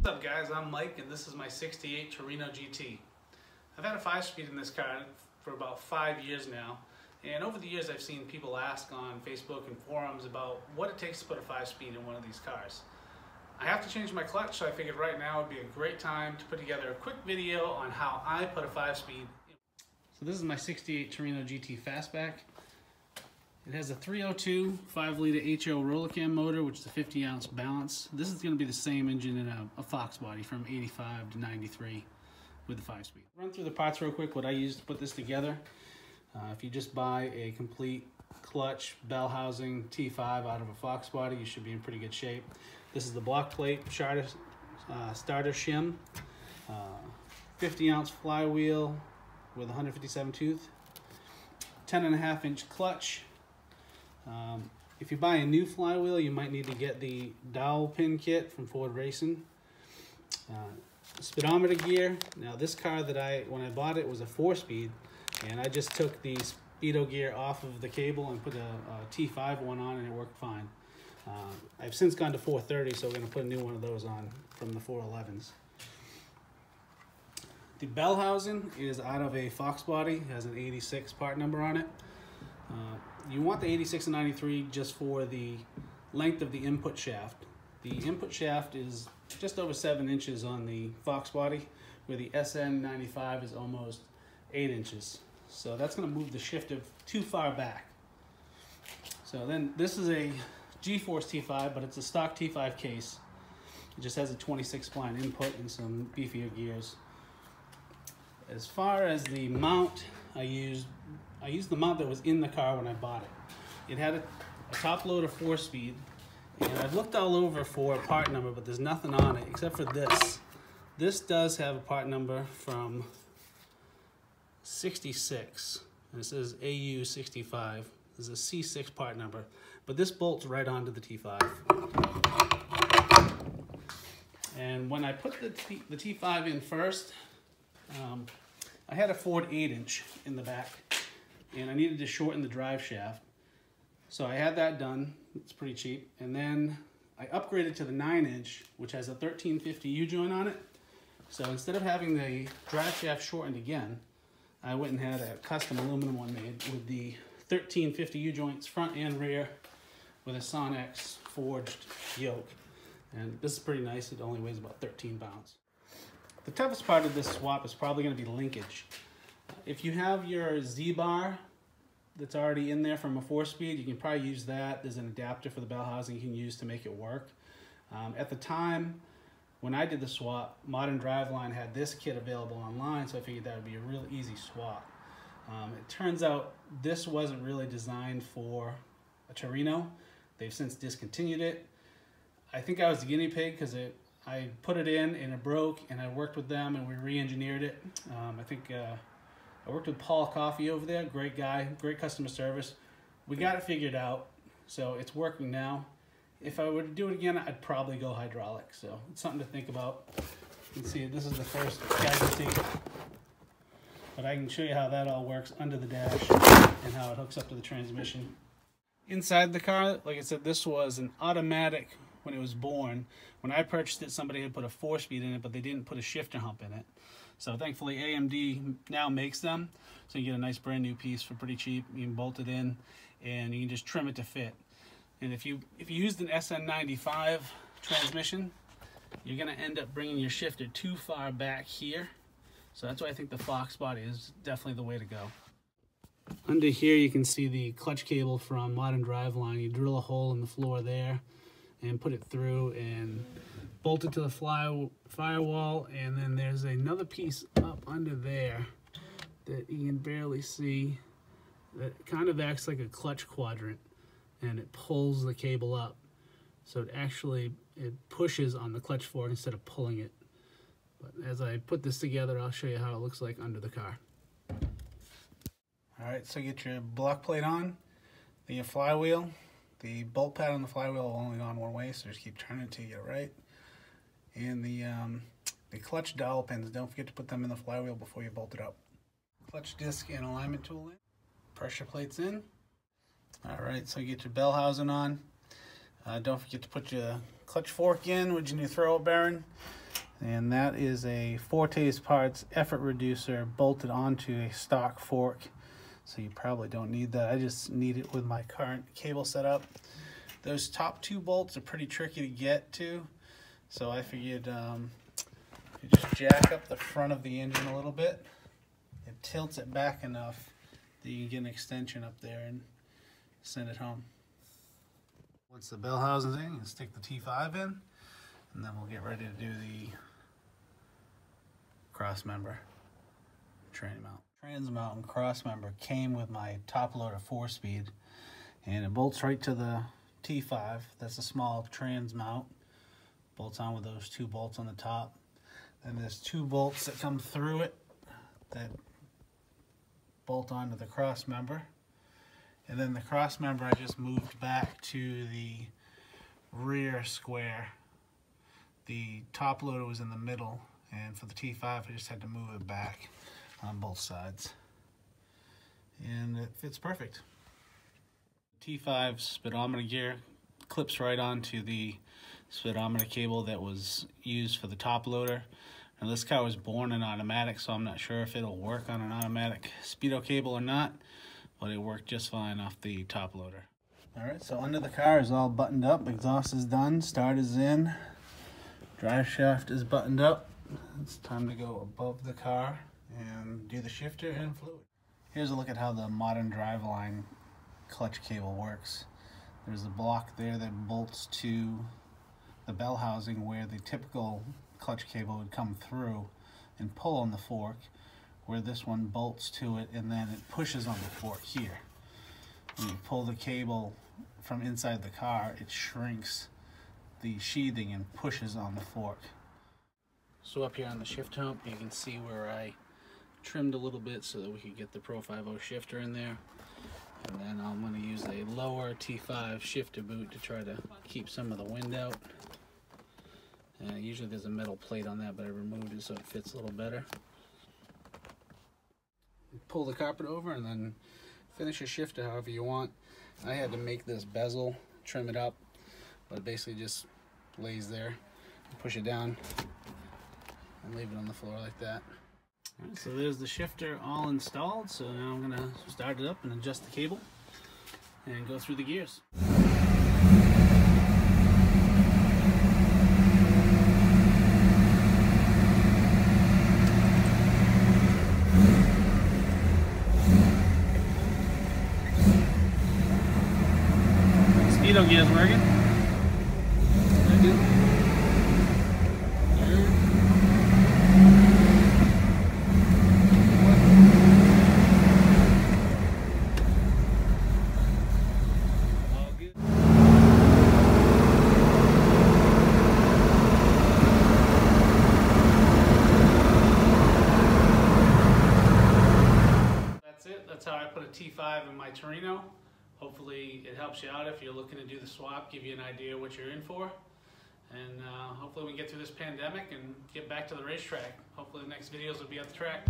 What's up guys, I'm Mike and this is my 68 Torino GT. I've had a 5-speed in this car for about 5 years now, and over the years I've seen people ask on Facebook and forums about what it takes to put a 5-speed in one of these cars. I have to change my clutch, so I figured right now would be a great time to put together a quick video on how I put a 5-speed. So this is my 68 Torino GT Fastback. It has a 302 5-liter HO roller cam motor, which is a 50-ounce balance. This is going to be the same engine in a Fox body from 85 to 93 with the 5-speed. Run through the parts real quick, what I used to put this together. If you just buy a complete clutch, bell housing, T5 out of a Fox body, you should be in pretty good shape. This is the block plate starter shim, 50-ounce flywheel with 157 tooth, 10.5-inch clutch. If you buy a new flywheel, you might need to get the Dowel Pin Kit from Ford Racing. Speedometer Gear. Now this car when I bought it was a 4-speed, and I just took the Speedo gear off of the cable and put a T5 one on, and it worked fine. I've since gone to 430, so we're going to put a new one of those on from the 411s. The bell housing is out of a Fox body. It has an 86 part number on it. You want the 86 and 93 just for the length of the input shaft. The input shaft is just over 7 inches on the Fox body, where the SN95 is almost 8 inches. So that's going to move the shifter too far back. So then this is a G-Force T5, but it's a stock T5 case. It just has a 26 spline input and some beefier gears. As far as the mount, I used the mount that was in the car when I bought it. It had a top loader 4-speed, and I've looked all over for a part number, but there's nothing on it except for this. This does have a part number from 66, and it says AU65. There's a C6 part number, but this bolts right onto the T5. And when I put the T5 in first, I had a Ford 8-inch in the back, and I needed to shorten the drive shaft. So I had that done. It's pretty cheap. And then I upgraded to the 9-inch, which has a 1350 U-joint on it. So instead of having the drive shaft shortened again, I went and had a custom aluminum one made with the 1350 U-joints front and rear with a Sonex forged yoke. And this is pretty nice. It only weighs about 13 pounds. The toughest part of this swap is probably going to be linkage. If you have your Z-bar that's already in there from a 4-speed, you can probably use that. There's an adapter for the bell housing you can use to make it work. At the time, when I did the swap, Modern Driveline had this kit available online, so I figured that would be a real easy swap. It turns out this wasn't really designed for a Torino. They've since discontinued it. I think I was the guinea pig because I put it in and it broke, and I worked with them and we re-engineered it. I worked with Paul Coffey over there, great guy, great customer service. We got it figured out, so it's working now. If I were to do it again, I'd probably go hydraulic, so it's something to think about. You can see this is the first casualty, but I can show you how that all works under the dash and how it hooks up to the transmission. Inside the car, like I said, this was an automatic when it was born. When I purchased it, somebody had put a 4-speed in it, but they didn't put a shifter hump in it. So thankfully AMD now makes them, so you get a nice brand new piece for pretty cheap. You can bolt it in and you can just trim it to fit. And if you used an SN95 transmission, you're going to end up bringing your shifter too far back here. So that's why I think the Fox body is definitely the way to go. Under here you can see the clutch cable from Modern Driveline. You drill a hole in the floor there and put it through and bolt it to the firewall, and then there's another piece up under there that you can barely see that kind of acts like a clutch quadrant, and it pulls the cable up. So it pushes on the clutch fork instead of pulling it. But as I put this together, I'll show you how it looks like under the car. Alright, so get your block plate on, then your flywheel. The bolt pad on the flywheel will only go on one way, so just keep turning until you get it right. And the clutch dowel pins, don't forget to put them in the flywheel before you bolt it up. Clutch disc and alignment tool in. Pressure plates in. Alright, so you get your bell housing on. Don't forget to put your clutch fork in with your new throwout bearing. And that is a Forte's Parts effort reducer bolted onto a stock fork. So you probably don't need that. I just need it with my current cable setup. Those top two bolts are pretty tricky to get to. So I figured if you just jack up the front of the engine a little bit, it tilts it back enough that you can get an extension up there and send it home. Once the bell housing's in, you stick the T5 in, and then we'll get ready to do the cross member trans mount. Trans mount and cross member came with my top loader 4-speed, and it bolts right to the T5. That's a small trans mount. Bolts on with those two bolts on the top. Then there's two bolts that come through it that bolt onto the cross member. And then the cross member I just moved back to the rear square. The top loader was in the middle, and for the T5 I just had to move it back on both sides. And it fits perfect. T5 speedometer gear clips right onto the speedometer cable that was used for the top loader. Now this car was born in automatic, so I'm not sure if it'll work on an automatic speedo cable or not, but it worked just fine off the top loader. Alright, so under the car is all buttoned up, exhaust is done, start is in, drive shaft is buttoned up. It's time to go above the car and do the shifter and fluid. Here's a look at how the modern Driveline clutch cable works. There's a block there that bolts to the bell housing where the typical clutch cable would come through and pull on the fork, where this one bolts to it and then it pushes on the fork here. When you pull the cable from inside the car, it shrinks the sheathing and pushes on the fork. So up here on the shift hump, you can see where I trimmed a little bit so that we could get the Pro 50 shifter in there. And then I'm going to use a lower T5 shifter boot to try to keep some of the wind out. Usually there's a metal plate on that, but I removed it so it fits a little better. Pull the carpet over and then finish your shifter however you want. I had to make this bezel, trim it up, but it basically just lays there. You push it down and leave it on the floor like that. All right, so there's the shifter all installed. So now I'm gonna start it up and adjust the cable and go through the gears. Speedo gear's working. That's how I put a T5 in my Torino. Hopefully it helps you out if you're looking to do the swap, give you an idea what you're in for. And hopefully we can get through this pandemic and get back to the racetrack. Hopefully the next videos will be at the track.